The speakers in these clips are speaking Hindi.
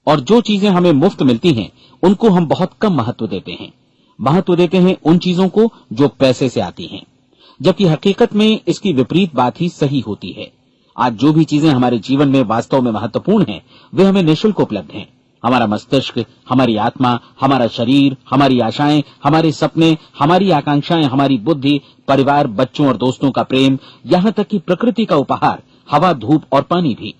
और जो चीजें हमें मुफ्त मिलती हैं उनको हम बहुत कम महत्व देते हैं। महत्व देते हैं उन चीजों को जो पैसे से आती हैं, जबकि हकीकत में इसकी विपरीत बात ही सही होती है। आज जो भी चीजें हमारे जीवन में वास्तव में महत्वपूर्ण हैं, वे हमें निःशुल्क उपलब्ध हैं। हमारा मस्तिष्क, हमारी आत्मा, हमारा शरीर, हमारी आशाएं, हमारे सपने, हमारी आकांक्षाएं, हमारी बुद्धि, परिवार, बच्चों और दोस्तों का प्रेम, यहां तक कि प्रकृति का उपहार, हवा, धूप और पानी भी,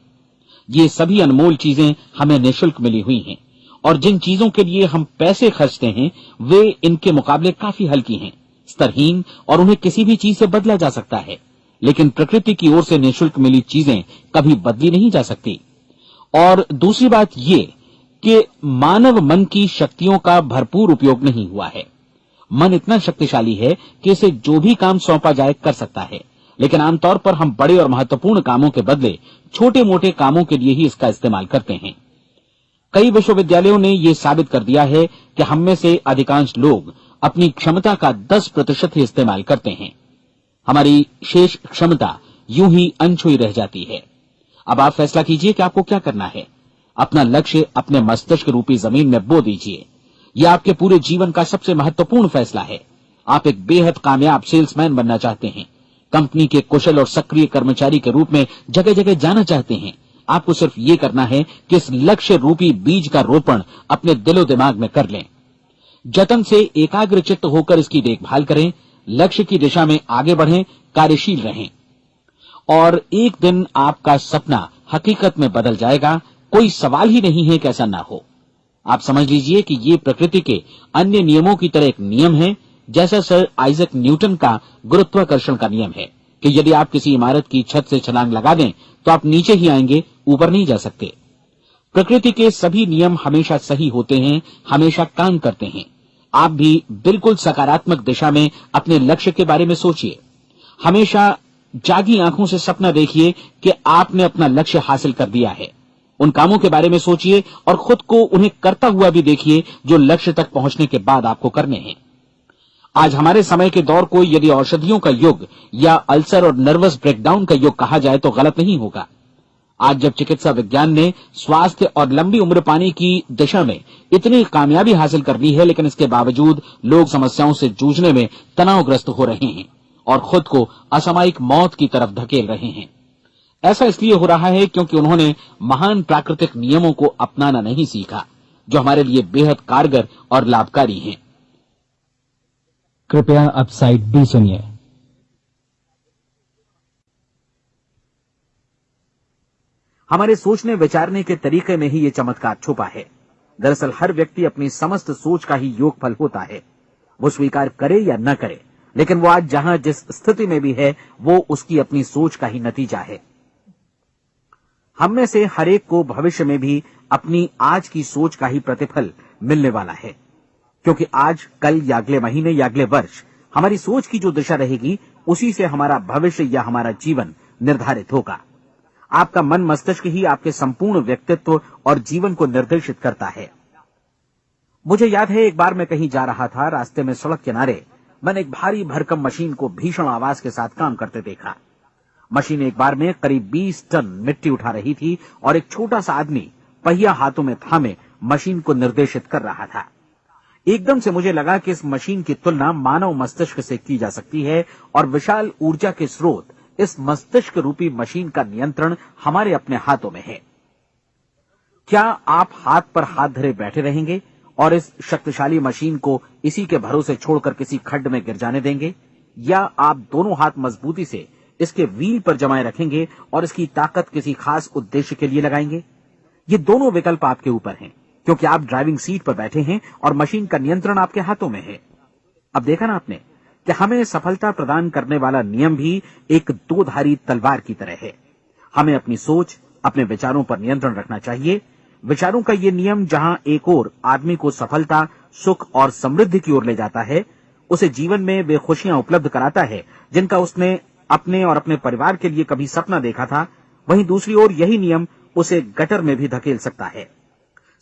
ये सभी अनमोल चीजें हमें निःशुल्क मिली हुई हैं। और जिन चीजों के लिए हम पैसे खर्चते हैं वे इनके मुकाबले काफी हल्की हैं, स्तरहीन, और उन्हें किसी भी चीज से बदला जा सकता है। लेकिन प्रकृति की ओर से निःशुल्क मिली चीजें कभी बदली नहीं जा सकती। और दूसरी बात ये कि मानव मन की शक्तियों का भरपूर उपयोग नहीं हुआ है। मन इतना शक्तिशाली है कि इसे जो भी काम सौंपा जाए कर सकता है, लेकिन आमतौर पर हम बड़े और महत्वपूर्ण कामों के बदले छोटे मोटे कामों के लिए ही इसका इस्तेमाल करते हैं। कई विश्वविद्यालयों ने यह साबित कर दिया है कि हम में से अधिकांश लोग अपनी क्षमता का 10% ही इस्तेमाल करते हैं। हमारी शेष क्षमता यूं ही अनछुई रह जाती है। अब आप फैसला कीजिए कि आपको क्या करना है। अपना लक्ष्य अपने मस्तिष्क रूपी जमीन में बो दीजिए। यह आपके पूरे जीवन का सबसे महत्वपूर्ण फैसला है। आप एक बेहद कामयाब सेल्समैन बनना चाहते हैं, कंपनी के कुशल और सक्रिय कर्मचारी के रूप में जगह जगह जाना चाहते हैं। आपको सिर्फ ये करना है कि इस लक्ष्य रूपी बीज का रोपण अपने दिलो दिमाग में कर लें। जतन से एकाग्रचित्त होकर इसकी देखभाल करें, लक्ष्य की दिशा में आगे बढ़ें, कार्यशील रहें, और एक दिन आपका सपना हकीकत में बदल जाएगा। कोई सवाल ही नहीं है कि ऐसा ना हो। आप समझ लीजिए कि ये प्रकृति के अन्य नियमों की तरह एक नियम है, जैसा सर आइजक न्यूटन का गुरुत्वाकर्षण का नियम है कि यदि आप किसी इमारत की छत से छलांग लगा दें तो आप नीचे ही आएंगे, ऊपर नहीं जा सकते। प्रकृति के सभी नियम हमेशा सही होते हैं, हमेशा काम करते हैं। आप भी बिल्कुल सकारात्मक दिशा में अपने लक्ष्य के बारे में सोचिए। हमेशा जागी आंखों से सपना देखिए कि आपने अपना लक्ष्य हासिल कर दिया है। उन कामों के बारे में सोचिए और खुद को उन्हें करता हुआ भी देखिए जो लक्ष्य तक पहुंचने के बाद आपको करने हैं। आज हमारे समय के दौर को यदि औषधियों का युग या अल्सर और नर्वस ब्रेकडाउन का युग कहा जाए तो गलत नहीं होगा। आज जब चिकित्सा विज्ञान ने स्वास्थ्य और लंबी उम्र पाने की दिशा में इतनी कामयाबी हासिल कर ली है, लेकिन इसके बावजूद लोग समस्याओं से जूझने में तनावग्रस्त हो रहे हैं और खुद को असामयिक मौत की तरफ धकेल रहे हैं। ऐसा इसलिए हो रहा है क्योंकि उन्होंने महान प्राकृतिक नियमों को अपनाना नहीं सीखा, जो हमारे लिए बेहद कारगर और लाभकारी हैं। कृपया अब साइड बी सुनिए। हमारे सोचने विचारने के तरीके में ही ये चमत्कार छुपा है। दरअसल हर व्यक्ति अपनी समस्त सोच का ही योगफल होता है, वो स्वीकार करे या न करे, लेकिन वो आज जहां जिस स्थिति में भी है वो उसकी अपनी सोच का ही नतीजा है। हम में से हर एक को भविष्य में भी अपनी आज की सोच का ही प्रतिफल मिलने वाला है, क्योंकि आज, कल या अगले महीने या अगले वर्ष हमारी सोच की जो दिशा रहेगी उसी से हमारा भविष्य या हमारा जीवन निर्धारित होगा। आपका मन मस्तिष्क ही आपके संपूर्ण व्यक्तित्व और जीवन को निर्देशित करता है। मुझे याद है एक बार मैं कहीं जा रहा था, रास्ते में सड़क किनारे मैंने एक भारी भरकम मशीन को भीषण आवाज के साथ काम करते देखा। मशीन एक बार में करीब 20 टन मिट्टी उठा रही थी और एक छोटा सा आदमी पहिया हाथों में थामे मशीन को निर्देशित कर रहा था। एकदम से मुझे लगा कि इस मशीन की तुलना मानव मस्तिष्क से की जा सकती है और विशाल ऊर्जा के स्रोत इस मस्तिष्क रूपी मशीन का नियंत्रण हमारे अपने हाथों में है। क्या आप हाथ पर हाथ धरे बैठे रहेंगे और इस शक्तिशाली मशीन को इसी के भरोसे छोड़कर किसी खड्ड में गिर जाने देंगे, या आप दोनों हाथ मजबूती से इसके व्हील पर जमाए रखेंगे और इसकी ताकत किसी खास उद्देश्य के लिए लगाएंगे? ये दोनों विकल्प आपके ऊपर हैं, क्योंकि आप ड्राइविंग सीट पर बैठे हैं और मशीन का नियंत्रण आपके हाथों में है। अब देखा ना आपने कि हमें सफलता प्रदान करने वाला नियम भी एक दोधारी तलवार की तरह है। हमें अपनी सोच, अपने विचारों पर नियंत्रण रखना चाहिए। विचारों का ये नियम जहां एक ओर आदमी को सफलता, सुख और समृद्धि की ओर ले जाता है, उसे जीवन में वे खुशियां उपलब्ध कराता है जिनका उसने अपने और अपने परिवार के लिए कभी सपना देखा था, वहीं दूसरी ओर यही नियम उसे गटर में भी धकेल सकता है।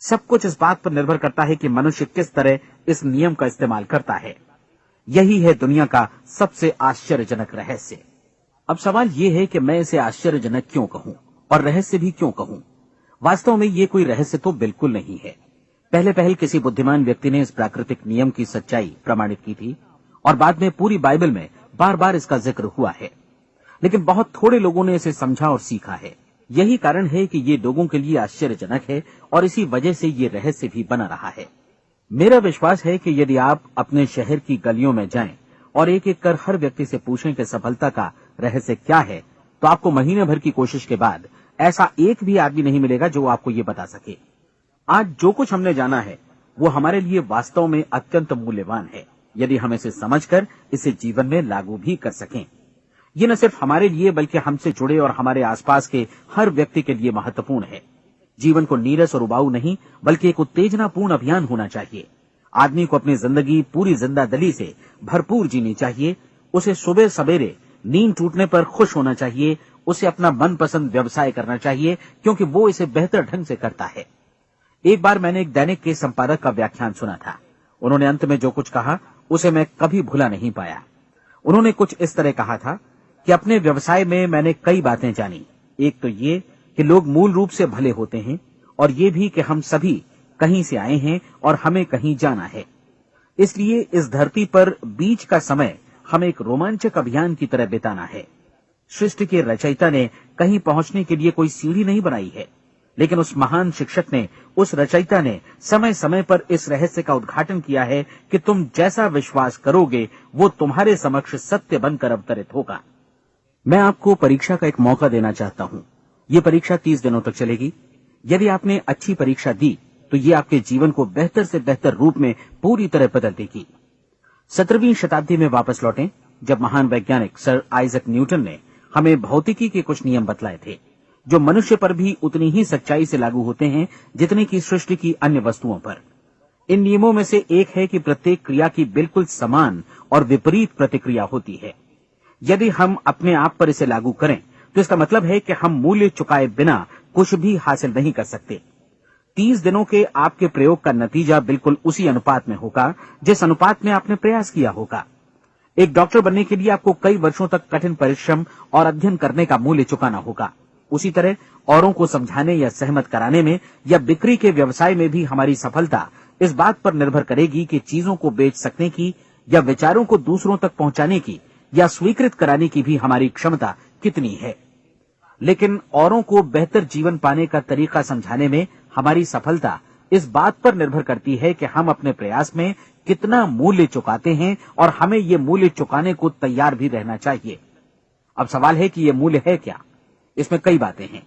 सब कुछ इस बात पर निर्भर करता है कि मनुष्य किस तरह इस नियम का इस्तेमाल करता है। यही है दुनिया का सबसे आश्चर्यजनक रहस्य। अब सवाल यह है कि मैं इसे आश्चर्यजनक क्यों कहूं और रहस्य भी क्यों कहूं। वास्तव में ये कोई रहस्य तो बिल्कुल नहीं है। पहले पहल किसी बुद्धिमान व्यक्ति ने इस प्राकृतिक नियम की सच्चाई प्रमाणित की थी और बाद में पूरी बाइबल में बार बार इसका जिक्र हुआ है, लेकिन बहुत थोड़े लोगों ने इसे समझा और सीखा है। यही कारण है कि ये लोगों के लिए आश्चर्यजनक है और इसी वजह से ये रहस्य भी बना रहा है। मेरा विश्वास है कि यदि आप अपने शहर की गलियों में जाएं और एक एक कर हर व्यक्ति से पूछें कि सफलता का रहस्य क्या है, तो आपको महीने भर की कोशिश के बाद ऐसा एक भी आदमी नहीं मिलेगा जो आपको ये बता सके। आज जो कुछ हमने जाना है वो हमारे लिए वास्तव में अत्यंत मूल्यवान है, यदि हम इसे समझकर इसे जीवन में लागू भी कर सकें। ये न सिर्फ हमारे लिए बल्कि हमसे जुड़े और हमारे आसपास के हर व्यक्ति के लिए महत्वपूर्ण है। जीवन को नीरस और उबाऊ नहीं बल्कि एक उत्तेजनापूर्ण अभियान होना चाहिए। आदमी को अपनी जिंदगी पूरी जिंदादिली से भरपूर जीनी चाहिए। उसे सुबह सवेरे नींद टूटने पर खुश होना चाहिए। उसे अपना मनपसंद व्यवसाय करना चाहिए क्योंकि वो इसे बेहतर ढंग से करता है। एक बार मैंने एक दैनिक के संपादक का व्याख्यान सुना था। उन्होंने अंत में जो कुछ कहा उसे मैं कभी भुला नहीं पाया। उन्होंने कुछ इस तरह कहा था कि अपने व्यवसाय में मैंने कई बातें जानी। एक तो ये कि लोग मूल रूप से भले होते हैं और ये भी कि हम सभी कहीं से आए हैं और हमें कहीं जाना है। इसलिए इस धरती पर बीच का समय हमें एक रोमांचक अभियान की तरह बिताना है। सृष्टि के रचयिता ने कहीं पहुंचने के लिए कोई सीढ़ी नहीं बनाई है, लेकिन उस महान शिक्षक ने, उस रचयिता ने समय समय पर इस रहस्य का उद्घाटन किया है कि तुम जैसा विश्वास करोगे वो तुम्हारे समक्ष सत्य बनकर अवतरित होगा। मैं आपको परीक्षा का एक मौका देना चाहता हूं। ये परीक्षा 30 दिनों तक चलेगी। यदि आपने अच्छी परीक्षा दी तो ये आपके जीवन को बेहतर से बेहतर रूप में पूरी तरह बदल देगी। 17वीं शताब्दी में वापस लौटें, जब महान वैज्ञानिक सर आइजक न्यूटन ने हमें भौतिकी के कुछ नियम बतलाए थे जो मनुष्य पर भी उतनी ही सच्चाई से लागू होते हैं जितने की सृष्टि की अन्य वस्तुओं पर। इन नियमों में से एक है कि प्रत्येक क्रिया की बिल्कुल समान और विपरीत प्रतिक्रिया होती है। यदि हम अपने आप पर इसे लागू करें तो इसका मतलब है कि हम मूल्य चुकाए बिना कुछ भी हासिल नहीं कर सकते। 30 दिनों के आपके प्रयोग का नतीजा बिल्कुल उसी अनुपात में होगा जिस अनुपात में आपने प्रयास किया होगा। एक डॉक्टर बनने के लिए आपको कई वर्षों तक कठिन परिश्रम और अध्ययन करने का मूल्य चुकाना होगा। उसी तरह औरों को समझाने या सहमत कराने में या बिक्री के व्यवसाय में भी हमारी सफलता इस बात पर निर्भर करेगी कि चीजों को बेच सकने की या विचारों को दूसरों तक पहुंचाने की या स्वीकृत कराने की भी हमारी क्षमता कितनी है। लेकिन औरों को बेहतर जीवन पाने का तरीका समझाने में हमारी सफलता इस बात पर निर्भर करती है कि हम अपने प्रयास में कितना मूल्य चुकाते हैं और हमें ये मूल्य चुकाने को तैयार भी रहना चाहिए। अब सवाल है कि ये मूल्य है क्या? इसमें कई बातें हैं।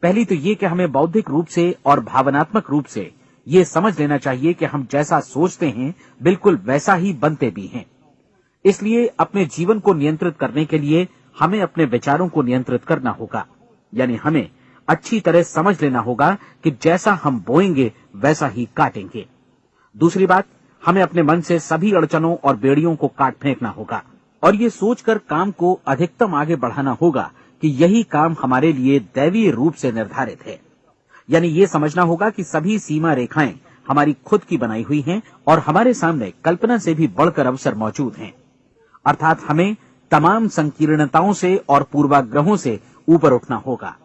पहली तो ये कि हमें बौद्धिक रूप से और भावनात्मक रूप से ये समझ लेना चाहिए कि हम जैसा सोचते हैं बिल्कुल वैसा ही बनते भी हैं। इसलिए अपने जीवन को नियंत्रित करने के लिए हमें अपने विचारों को नियंत्रित करना होगा। यानी हमें अच्छी तरह समझ लेना होगा कि जैसा हम बोएंगे वैसा ही काटेंगे। दूसरी बात, हमें अपने मन से सभी अड़चनों और बेड़ियों को काट फेंकना होगा और ये सोचकर काम को अधिकतम आगे बढ़ाना होगा कि यही काम हमारे लिए दैवीय रूप से निर्धारित है। यानी ये समझना होगा कि सभी सीमा रेखाएं हमारी खुद की बनाई हुई हैं और हमारे सामने कल्पना से भी बढ़कर अवसर मौजूद हैं। अर्थात हमें तमाम संकीर्णताओं से और पूर्वाग्रहों से ऊपर उठना होगा।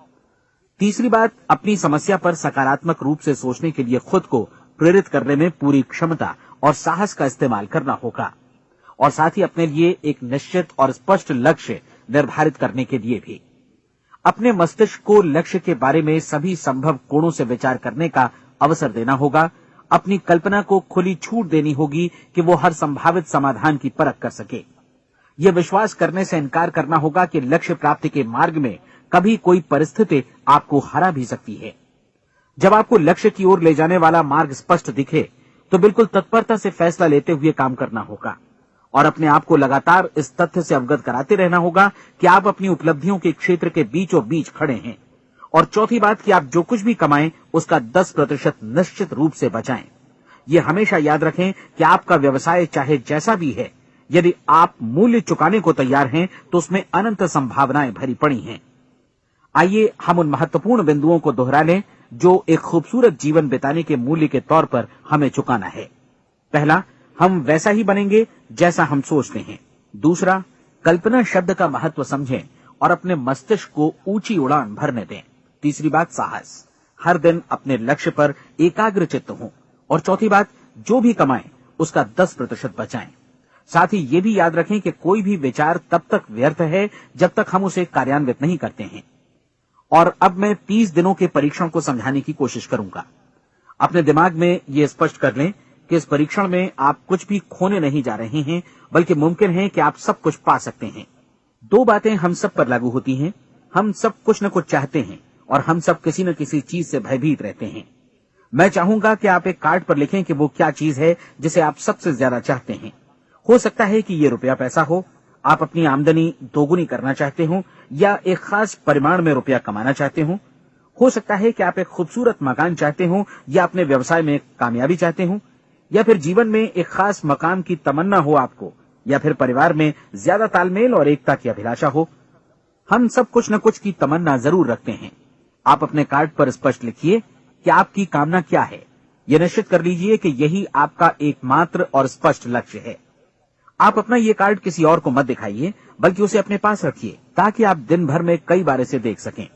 तीसरी बात, अपनी समस्या पर सकारात्मक रूप से सोचने के लिए खुद को प्रेरित करने में पूरी क्षमता और साहस का इस्तेमाल करना होगा और साथ ही अपने लिए एक निश्चित और स्पष्ट लक्ष्य निर्धारित करने के लिए भी। अपने मस्तिष्क को लक्ष्य के बारे में सभी संभव कोणों से विचार करने का अवसर देना होगा। अपनी कल्पना को खुली छूट देनी होगी कि वो हर संभावित समाधान की परख कर सके। ये विश्वास करने से इनकार करना होगा कि लक्ष्य प्राप्ति के मार्ग में कभी कोई परिस्थिति आपको हरा भी सकती है। जब आपको लक्ष्य की ओर ले जाने वाला मार्ग स्पष्ट दिखे तो बिल्कुल तत्परता से फैसला लेते हुए काम करना होगा और अपने आप को लगातार इस तथ्य से अवगत कराते रहना होगा कि आप अपनी उपलब्धियों के क्षेत्र के बीचों बीच खड़े हैं। और चौथी बात कि आप जो कुछ भी कमाएं उसका 10% निश्चित रूप से बचाएं। ये हमेशा याद रखें कि आपका व्यवसाय चाहे जैसा भी है, यदि आप मूल्य चुकाने को तैयार हैं तो उसमें अनंत संभावनाएं भरी पड़ी हैं। आइए हम उन महत्वपूर्ण बिंदुओं को दोहरा लें जो एक खूबसूरत जीवन बिताने के मूल्य के तौर पर हमें चुकाना है। पहला, हम वैसा ही बनेंगे जैसा हम सोचते हैं। दूसरा, कल्पना शब्द का महत्व समझें और अपने मस्तिष्क को ऊंची उड़ान भरने दें। तीसरी बात, साहस। हर दिन अपने लक्ष्य पर एकाग्र चित्त हों। और चौथी बात, जो भी कमाएं उसका 10% बचाएं। साथ ही ये भी याद रखें कि कोई भी विचार तब तक व्यर्थ है जब तक हम उसे कार्यान्वित नहीं करते हैं। और अब मैं 30 दिनों के परीक्षण को समझाने की कोशिश करूंगा। अपने दिमाग में ये स्पष्ट कर लें कि इस परीक्षण में आप कुछ भी खोने नहीं जा रहे हैं, बल्कि मुमकिन है कि आप सब कुछ पा सकते हैं। 2 बातें हम सब पर लागू होती हैं। हम सब कुछ न कुछ चाहते हैं और हम सब किसी न किसी चीज से भयभीत रहते हैं। मैं चाहूंगा कि आप एक कार्ड पर लिखें कि वो क्या चीज है जिसे आप सबसे ज्यादा चाहते हैं। हो सकता है कि ये रुपया पैसा हो, आप अपनी आमदनी दोगुनी करना चाहते हो, या एक खास परिमाण में रुपया कमाना चाहते हो सकता है कि आप एक खूबसूरत मकान चाहते हो, या अपने व्यवसाय में कामयाबी चाहते हो, या फिर जीवन में एक खास मकाम की तमन्ना हो आपको, या फिर परिवार में ज्यादा तालमेल और एकता की अभिलाषा हो। हम सब कुछ न कुछ की तमन्ना जरूर रखते हैं। आप अपने कार्ड पर स्पष्ट लिखिए कि आपकी कामना क्या है। यह निश्चित कर लीजिए कि यही आपका एकमात्र और स्पष्ट लक्ष्य है। आप अपना ये कार्ड किसी और को मत दिखाइए, बल्कि उसे अपने पास रखिए, ताकि आप दिन भर में कई बार इसे देख सकें।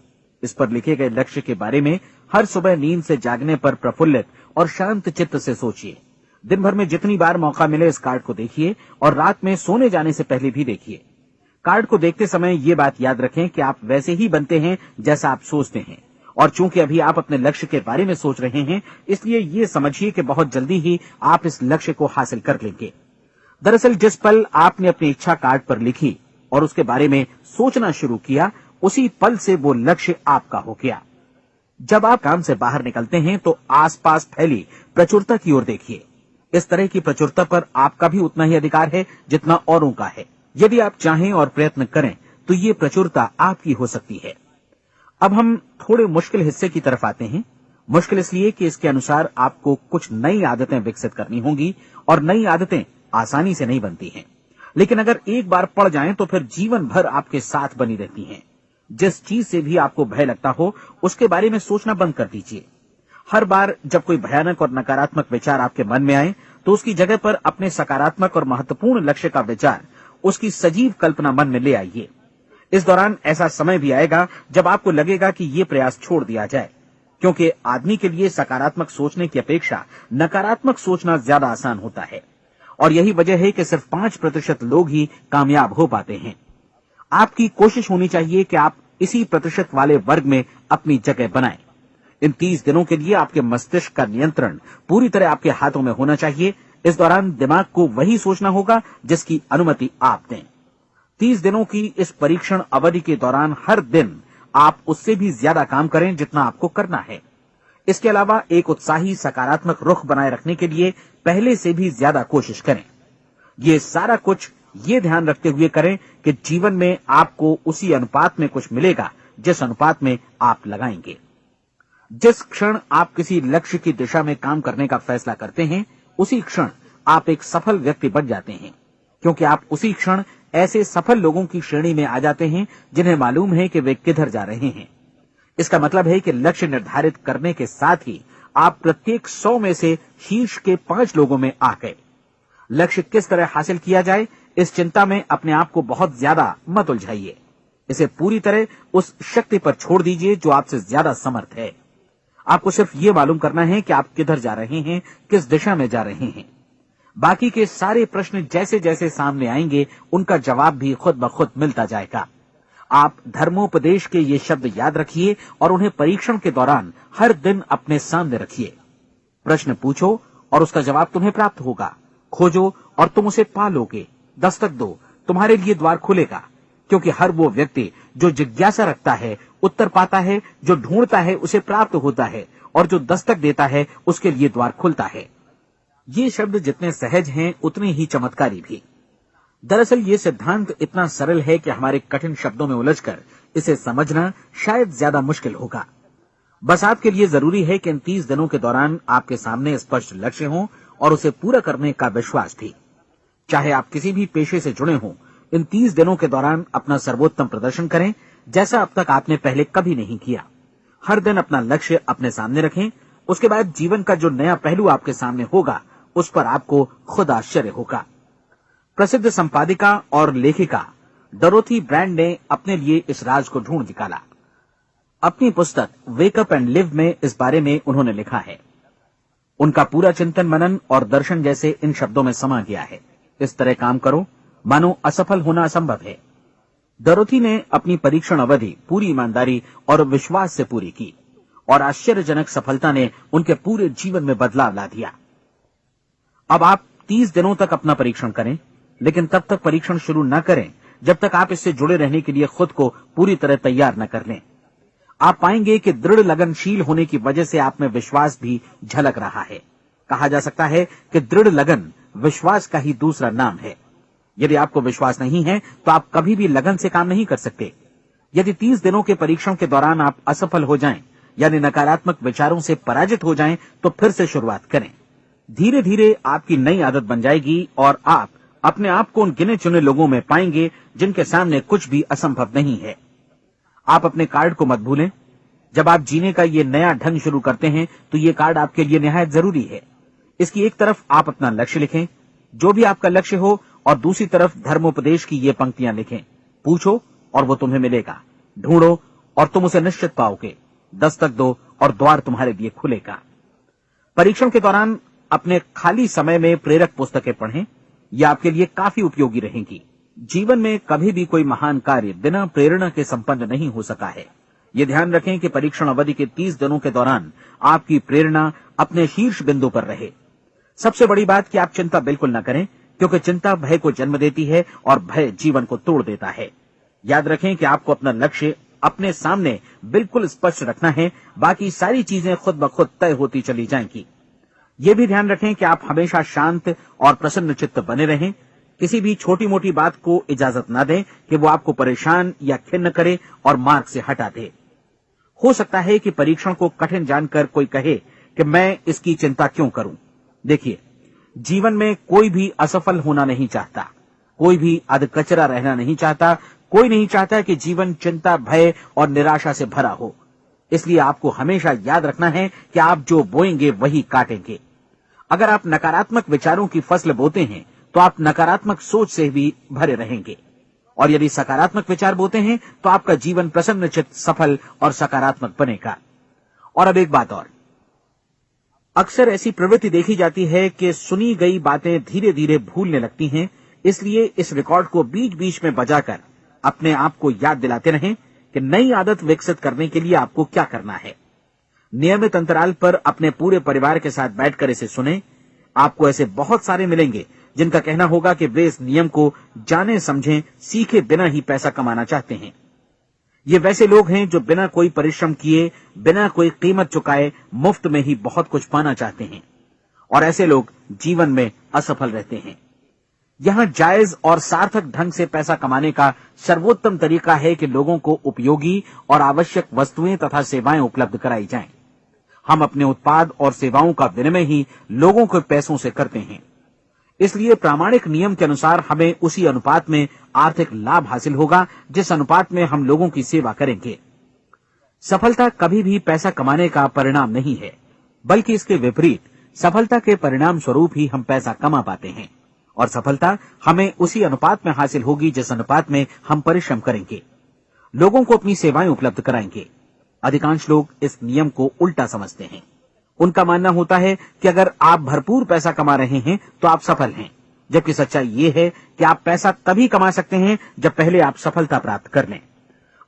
इस पर लिखे गए लक्ष्य के बारे में हर सुबह नींद से जागने पर प्रफुल्लित और शांत चित्त से सोचिए। दिन भर में जितनी बार मौका मिले इस कार्ड को देखिए, और रात में सोने जाने से पहले भी देखिए। कार्ड को देखते समय ये बात याद रखें कि आप वैसे ही बनते हैं जैसा आप सोचते हैं। और चूंकि अभी आप अपने लक्ष्य के बारे में सोच रहे हैं, इसलिए ये समझिए कि बहुत जल्दी ही आप इस लक्ष्य को हासिल कर लेंगे। दरअसल जिस पल आपने अपनी इच्छा कार्ड पर लिखी और उसके बारे में सोचना शुरू किया, उसी पल से वो लक्ष्य आपका हो गया। जब आप काम से बाहर निकलते हैं तो आसपास फैली प्रचुरता की ओर देखिए। इस तरह की प्रचुरता पर आपका भी उतना ही अधिकार है जितना औरों का है। यदि आप चाहें और प्रयत्न करें तो ये प्रचुरता आपकी हो सकती है। अब हम थोड़े मुश्किल हिस्से की तरफ आते हैं। मुश्किल इसलिए कि इसके अनुसार आपको कुछ नई आदतें विकसित करनी होंगी, और नई आदतें आसानी से नहीं बनती हैं, लेकिन अगर एक बार पड़ जाएं तो फिर जीवन भर आपके साथ बनी रहती हैं। जिस चीज से भी आपको भय लगता हो उसके बारे में सोचना बंद कर दीजिए। हर बार जब कोई भयानक और नकारात्मक विचार आपके मन में आए तो उसकी जगह पर अपने सकारात्मक और महत्वपूर्ण लक्ष्य का विचार, उसकी सजीव कल्पना मन में ले आइए। इस दौरान ऐसा समय भी आएगा जब आपको लगेगा कि ये प्रयास छोड़ दिया जाए, क्योंकि आदमी के लिए सकारात्मक सोचने की अपेक्षा नकारात्मक सोचना ज्यादा आसान होता है। और यही वजह है कि सिर्फ 5% लोग ही कामयाब हो पाते हैं। आपकी कोशिश होनी चाहिए कि आप इसी प्रतिशत वाले वर्ग में अपनी जगह बनाएं। इन 30 दिनों के लिए आपके मस्तिष्क का नियंत्रण पूरी तरह आपके हाथों में होना चाहिए। इस दौरान दिमाग को वही सोचना होगा जिसकी अनुमति आप दें। 30 दिनों की इस परीक्षण अवधि के दौरान हर दिन आप उससे भी ज्यादा काम करें जितना आपको करना है। इसके अलावा एक उत्साही सकारात्मक रुख बनाए रखने के लिए पहले से भी ज्यादा कोशिश करें। ये सारा कुछ ये ध्यान रखते हुए करें कि जीवन में आपको उसी अनुपात में कुछ मिलेगा जिस अनुपात में आप लगाएंगे। जिस क्षण आप किसी लक्ष्य की दिशा में काम करने का फैसला करते हैं, उसी क्षण आप एक सफल व्यक्ति बन जाते हैं, क्योंकि आप उसी क्षण ऐसे सफल लोगों की श्रेणी में आ जाते हैं जिन्हें मालूम है कि वे किधर जा रहे हैं। इसका मतलब है कि लक्ष्य निर्धारित करने के साथ ही आप प्रत्येक 100 में से शीर्ष के 5 लोगों में आ गए। लक्ष्य किस तरह हासिल किया जाए, इस चिंता में अपने आप को बहुत ज्यादा मत उलझाइए। इसे पूरी तरह उस शक्ति पर छोड़ दीजिए जो आपसे ज्यादा समर्थ है। आपको सिर्फ ये मालूम करना है कि आप किधर जा रहे हैं, किस दिशा में जा रहे हैं। बाकी के सारे प्रश्न जैसे जैसे सामने आएंगे उनका जवाब भी खुद ब खुद मिलता जाएगा। आप धर्मोपदेश के ये शब्द याद रखिए और उन्हें परीक्षण के दौरान हर दिन अपने सामने रखिए। प्रश्न पूछो और उसका जवाब तुम्हें प्राप्त होगा। खोजो और तुम उसे पा लोगे। दस्तक दो, तुम्हारे लिए द्वार खुलेगा, क्योंकि हर वो व्यक्ति जो जिज्ञासा रखता है उत्तर पाता है, जो ढूंढता है उसे प्राप्त होता है, और जो दस्तक देता है उसके लिए द्वार खुलता है। ये शब्द जितने सहज हैं उतने ही चमत्कारी भी। दरअसल ये सिद्धांत इतना सरल है कि हमारे कठिन शब्दों में उलझकर इसे समझना शायद ज्यादा मुश्किल होगा। बस आपके लिए जरूरी है कि इन 30 दिनों के दौरान आपके सामने स्पष्ट लक्ष्य हो और उसे पूरा करने का विश्वास भी। चाहे आप किसी भी पेशे से जुड़े हों, इन 30 दिनों के दौरान अपना सर्वोत्तम प्रदर्शन करें, जैसा अब तक आपने पहले कभी नहीं किया। हर दिन अपना लक्ष्य अपने सामने रखें। उसके बाद जीवन का जो नया पहलू आपके सामने होगा उस पर आपको खुद आश्चर्य होगा। प्रसिद्ध संपादिका और लेखिका डोरोथी ब्रैंड ने अपने लिए इस राज को ढूंढ निकाला। अपनी पुस्तक वेक अप एंड लिव में इस बारे में उन्होंने लिखा है। उनका पूरा चिंतन मनन और दर्शन जैसे इन शब्दों में समा गया है, इस तरह काम करो मानो असफल होना असंभव है। डोरोथी ने अपनी परीक्षण अवधि पूरी ईमानदारी और विश्वास से पूरी की और आश्चर्यजनक सफलता ने उनके पूरे जीवन में बदलाव ला दिया। अब आप 30 दिनों तक अपना परीक्षण करें, लेकिन तब तक परीक्षण शुरू न करें जब तक आप इससे जुड़े रहने के लिए खुद को पूरी तरह तैयार न कर लें। आप पाएंगे कि दृढ़ लगनशील होने की वजह से आप में विश्वास भी झलक रहा है। कहा जा सकता है कि दृढ़ लगन विश्वास का ही दूसरा नाम है। यदि आपको विश्वास नहीं है तो आप कभी भी लगन से काम नहीं कर सकते। यदि 30 दिनों के परीक्षण के दौरान आप असफल हो जाएं, यानी नकारात्मक विचारों से पराजित हो जाएं, तो फिर से शुरुआत करें। धीरे धीरे आपकी नई आदत बन जाएगी और आप अपने आप को उन गिने चुने लोगों में पाएंगे जिनके सामने कुछ भी असंभव नहीं है। आप अपने कार्ड को मत भूलें। जब आप जीने का ये नया ढंग शुरू करते हैं तो ये कार्ड आपके लिए निहायत जरूरी है। इसकी एक तरफ आप अपना लक्ष्य लिखें, जो भी आपका लक्ष्य हो, और दूसरी तरफ धर्मोपदेश की ये पंक्तियां लिखें। पूछो और वो तुम्हें मिलेगा, ढूंढो और तुम उसे निश्चित पाओगे, दस्तक दो और द्वार तुम्हारे लिए खुलेगा। परीक्षण के दौरान अपने खाली समय में प्रेरक पुस्तकें पढ़ें, यह आपके लिए काफी उपयोगी रहेंगी। जीवन में कभी भी कोई महान कार्य बिना प्रेरणा के संपन्न नहीं हो सका है। ये ध्यान रखें कि परीक्षण अवधि के 30 दिनों के दौरान आपकी प्रेरणा अपने शीर्ष बिंदु पर रहे। सबसे बड़ी बात कि आप चिंता बिल्कुल न करें, क्योंकि चिंता भय को जन्म देती है और भय जीवन को तोड़ देता है। याद रखें कि आपको अपना लक्ष्य अपने सामने बिल्कुल स्पष्ट रखना है, बाकी सारी चीजें खुद ब खुद तय होती चली जाएंगी। ये भी ध्यान रखें कि आप हमेशा शांत और प्रसन्न चित्त बने रहें। किसी भी छोटी मोटी बात को इजाजत न दें कि वो आपको परेशान या खिन्न करे और मार्ग से हटा दे। हो सकता है कि परीक्षण को कठिन जानकर कोई कहे कि मैं इसकी चिंता क्यों करूं। देखिए, जीवन में कोई भी असफल होना नहीं चाहता, कोई भी अधकचरा रहना नहीं चाहता, कोई नहीं चाहता कि जीवन चिंता, भय और निराशा से भरा हो। इसलिए आपको हमेशा याद रखना है कि आप जो बोएंगे वही काटेंगे। अगर आप नकारात्मक विचारों की फसल बोते हैं तो आप नकारात्मक सोच से भी भरे रहेंगे, और यदि सकारात्मक विचार बोते हैं तो आपका जीवन प्रसन्नचित्त, सफल और सकारात्मक बनेगा। और अब एक बात और, अक्सर ऐसी प्रवृत्ति देखी जाती है कि सुनी गई बातें धीरे धीरे भूलने लगती हैं। इसलिए इस रिकॉर्ड को बीच बीच में बजाकर अपने आप को याद दिलाते रहें कि नई आदत विकसित करने के लिए आपको क्या करना है। नियमित अंतराल पर अपने पूरे परिवार के साथ बैठकर इसे सुनें। आपको ऐसे बहुत सारे मिलेंगे जिनका कहना होगा कि वे इस नियम को जाने समझें सीखे बिना ही पैसा कमाना चाहते हैं। ये वैसे लोग हैं जो बिना कोई परिश्रम किए, बिना कोई कीमत चुकाए मुफ्त में ही बहुत कुछ पाना चाहते हैं, और ऐसे लोग जीवन में असफल रहते हैं। यहां जायज और सार्थक ढंग से पैसा कमाने का सर्वोत्तम तरीका है कि लोगों को उपयोगी और आवश्यक वस्तुएं तथा सेवाएं उपलब्ध कराई जाएं। हम अपने उत्पाद और सेवाओं का विनिमय ही लोगों के पैसों से करते हैं। इसलिए प्रामाणिक नियम के अनुसार हमें उसी अनुपात में आर्थिक लाभ हासिल होगा जिस अनुपात में हम लोगों की सेवा करेंगे। सफलता कभी भी पैसा कमाने का परिणाम नहीं है, बल्कि इसके विपरीत सफलता के परिणाम स्वरूप ही हम पैसा कमा पाते हैं, और सफलता हमें उसी अनुपात में हासिल होगी जिस अनुपात में हम परिश्रम करेंगे, लोगों को अपनी सेवाएं उपलब्ध कराएंगे। अधिकांश लोग इस नियम को उल्टा समझते हैं। उनका मानना होता है कि अगर आप भरपूर पैसा कमा रहे हैं तो आप सफल हैं, जबकि सच्चाई ये है कि आप पैसा तभी कमा सकते हैं जब पहले आप सफलता प्राप्त कर लें।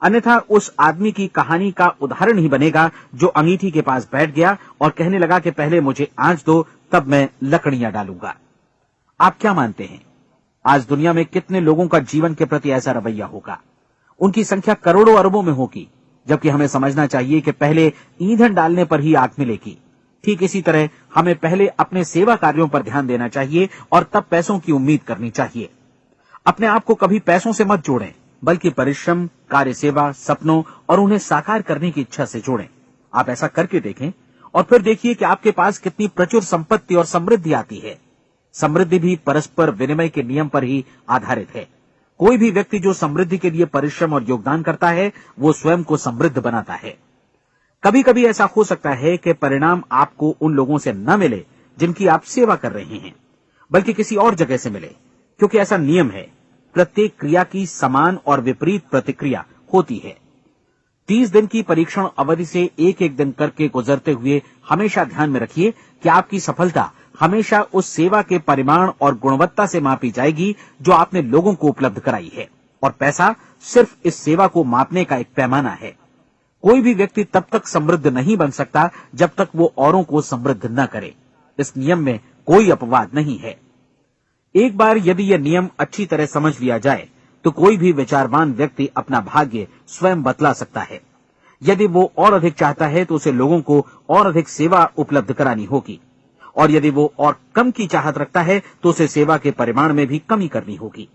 अन्यथा उस आदमी की कहानी का उदाहरण ही बनेगा जो अंगीठी के पास बैठ गया और कहने लगा कि पहले मुझे आंच दो, तब मैं लकड़ियां डालूंगा। आप क्या मानते हैं, आज दुनिया में कितने लोगों का जीवन के प्रति ऐसा रवैया होगा? उनकी संख्या करोड़ों अरबों में होगी, जबकि हमें समझना चाहिए कि पहले ईंधन डालने पर ही आग मिलेगी। ठीक इसी तरह हमें पहले अपने सेवा कार्यों पर ध्यान देना चाहिए और तब पैसों की उम्मीद करनी चाहिए। अपने आप को कभी पैसों से मत जोड़ें, बल्कि परिश्रम, कार्य सेवा, सपनों और उन्हें साकार करने की इच्छा से जोड़ें। आप ऐसा करके देखें और फिर देखिए कि आपके पास कितनी प्रचुर संपत्ति और समृद्धि आती है। समृद्धि भी परस्पर विनिमय के नियम पर ही आधारित है। कोई भी व्यक्ति जो समृद्धि के लिए परिश्रम और योगदान करता है, वो स्वयं को समृद्ध बनाता है। कभी कभी ऐसा हो सकता है कि परिणाम आपको उन लोगों से न मिले जिनकी आप सेवा कर रहे हैं, बल्कि किसी और जगह से मिले, क्योंकि ऐसा नियम है, प्रत्येक क्रिया की समान और विपरीत प्रतिक्रिया होती है। 30 दिन की परीक्षण अवधि से एक एक दिन करके गुजरते हुए हमेशा ध्यान में रखिए कि आपकी सफलता हमेशा उस सेवा के परिमाण और गुणवत्ता से मापी जाएगी जो आपने लोगों को उपलब्ध कराई है, और पैसा सिर्फ इस सेवा को मापने का एक पैमाना है। कोई भी व्यक्ति तब तक समृद्ध नहीं बन सकता जब तक वो औरों को समृद्ध न करे। इस नियम में कोई अपवाद नहीं है। एक बार यदि यह नियम अच्छी तरह समझ लिया जाए तो कोई भी विचारवान व्यक्ति अपना भाग्य स्वयं बतला सकता है। यदि वो और अधिक चाहता है तो उसे लोगों को और अधिक सेवा उपलब्ध करानी होगी, और यदि वो और कम की चाहत रखता है तो उसे सेवा के परिमाण में भी कमी करनी होगी।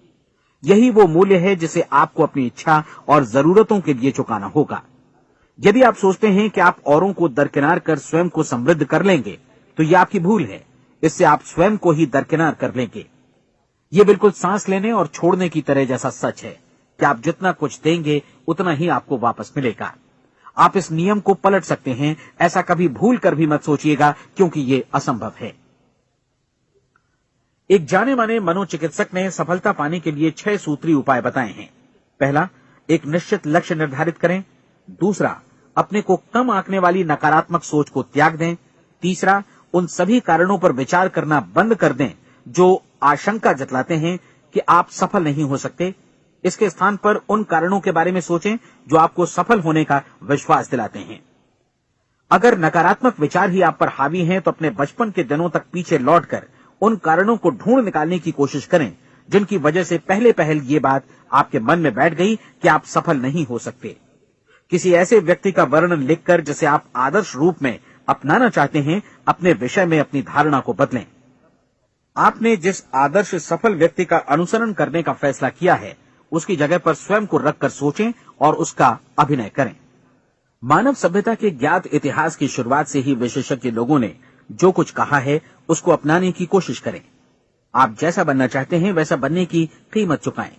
यही वो मूल्य है जिसे आपको अपनी इच्छा और जरूरतों के लिए चुकाना होगा। यदि आप सोचते हैं कि आप औरों को दरकिनार कर स्वयं को समृद्ध कर लेंगे तो यह आपकी भूल है। इससे आप स्वयं को ही दरकिनार कर लेंगे। ये बिल्कुल सांस लेने और छोड़ने की तरह जैसा सच है कि आप जितना कुछ देंगे उतना ही आपको वापस मिलेगा। आप इस नियम को पलट सकते हैं, ऐसा कभी भूल कर भी मत सोचिएगा, क्योंकि ये असंभव है। एक जाने माने मनोचिकित्सक ने सफलता पाने के लिए 6 सूत्री उपाय बताए हैं। पहला, एक निश्चित लक्ष्य निर्धारित करें। दूसरा, अपने को कम आंकने वाली नकारात्मक सोच को त्याग दें। तीसरा, उन सभी कारणों पर विचार करना बंद कर दें जो आशंका जतलाते हैं कि आप सफल नहीं हो सकते। इसके स्थान पर उन कारणों के बारे में सोचें जो आपको सफल होने का विश्वास दिलाते हैं। अगर नकारात्मक विचार ही आप पर हावी हैं तो अपने बचपन के दिनों तक पीछे लौटकर उन कारणों को ढूंढ निकालने की कोशिश करें जिनकी वजह से पहले पहल ये बात आपके मन में बैठ गई कि आप सफल नहीं हो सकते। किसी ऐसे व्यक्ति का वर्णन लिखकर जिसे आप आदर्श रूप में अपनाना चाहते हैं, अपने विषय में अपनी धारणा को बदलें। आपने जिस आदर्श सफल व्यक्ति का अनुसरण करने का फैसला किया है उसकी जगह पर स्वयं को रखकर सोचें और उसका अभिनय करें। मानव सभ्यता के ज्ञात इतिहास की शुरुआत से ही विशेषज्ञ लोगों ने जो कुछ कहा है उसको अपनाने की कोशिश करें। आप जैसा बनना चाहते हैं वैसा बनने की कीमत चुकाएं।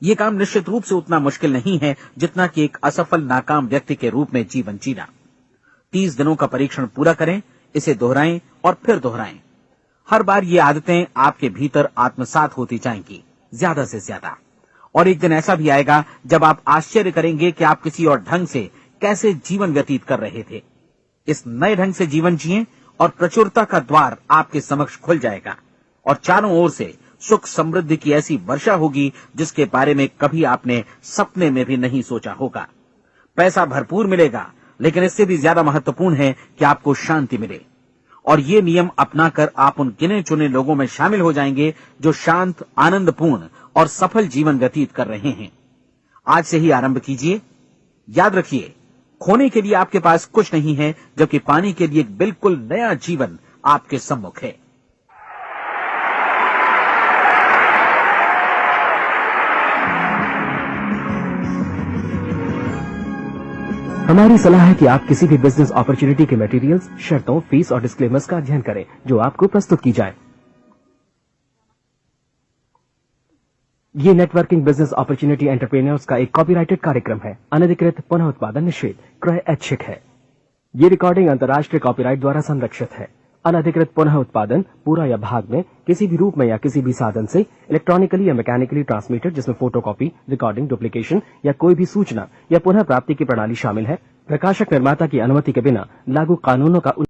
ये काम निश्चित रूप से उतना मुश्किल नहीं है जितना कि एक असफल नाकाम व्यक्ति के रूप में जीवन जीना। 30 दिनों का परीक्षण पूरा करें, इसे दोहराएं और फिर दोहराएं। हर बार ये आदतें आपके भीतर आत्मसात होती जाएंगी, ज्यादा से ज्यादा। और एक दिन ऐसा भी आएगा जब आप आश्चर्य करेंगे कि आप किसी और ढंग से कैसे जीवन व्यतीत कर रहे थे। इस नए ढंग से जीवन जिएं और प्रचुरता का द्वार आपके समक्ष खुल जाएगा और चारों ओर से सुख समृद्धि की ऐसी वर्षा होगी जिसके बारे में कभी आपने सपने में भी नहीं सोचा होगा। पैसा भरपूर मिलेगा, लेकिन इससे भी ज्यादा महत्वपूर्ण है कि आपको शांति मिले। और ये नियम अपनाकर आप उन गिने चुने लोगों में शामिल हो जाएंगे जो शांत, आनंदपूर्ण और सफल जीवन व्यतीत कर रहे हैं। आज से ही आरंभ कीजिए। याद रखिए, खोने के लिए आपके पास कुछ नहीं है, जबकि पाने के लिए एक बिल्कुल नया जीवन आपके सम्मुख है। हमारी सलाह है कि आप किसी भी बिजनेस अपॉर्चुनिटी के मटेरियल्स, शर्तों, फीस और डिस्क्लेमर्स का अध्ययन करें जो आपको प्रस्तुत की जाए। ये नेटवर्किंग बिजनेस अपॉर्चुनिटी एंटरप्रेन्योर्स का एक कॉपीराइटेड कार्यक्रम है। अनधिकृत पुनः उत्पादन निषेध, क्रय ऐच्छिक है। ये रिकॉर्डिंग अंतर्राष्ट्रीय कॉपीराइट द्वारा संरक्षित है। अनधिकृत पुनः उत्पादन पूरा या भाग में किसी भी रूप में या किसी भी साधन से इलेक्ट्रॉनिकली या मैकेनिकली ट्रांसमिटेड जिसमें फोटोकॉपी, रिकॉर्डिंग, डुप्लीकेशन या कोई भी सूचना या पुनः प्राप्ति की प्रणाली शामिल है, प्रकाशक निर्माता की अनुमति के बिना लागू कानूनों का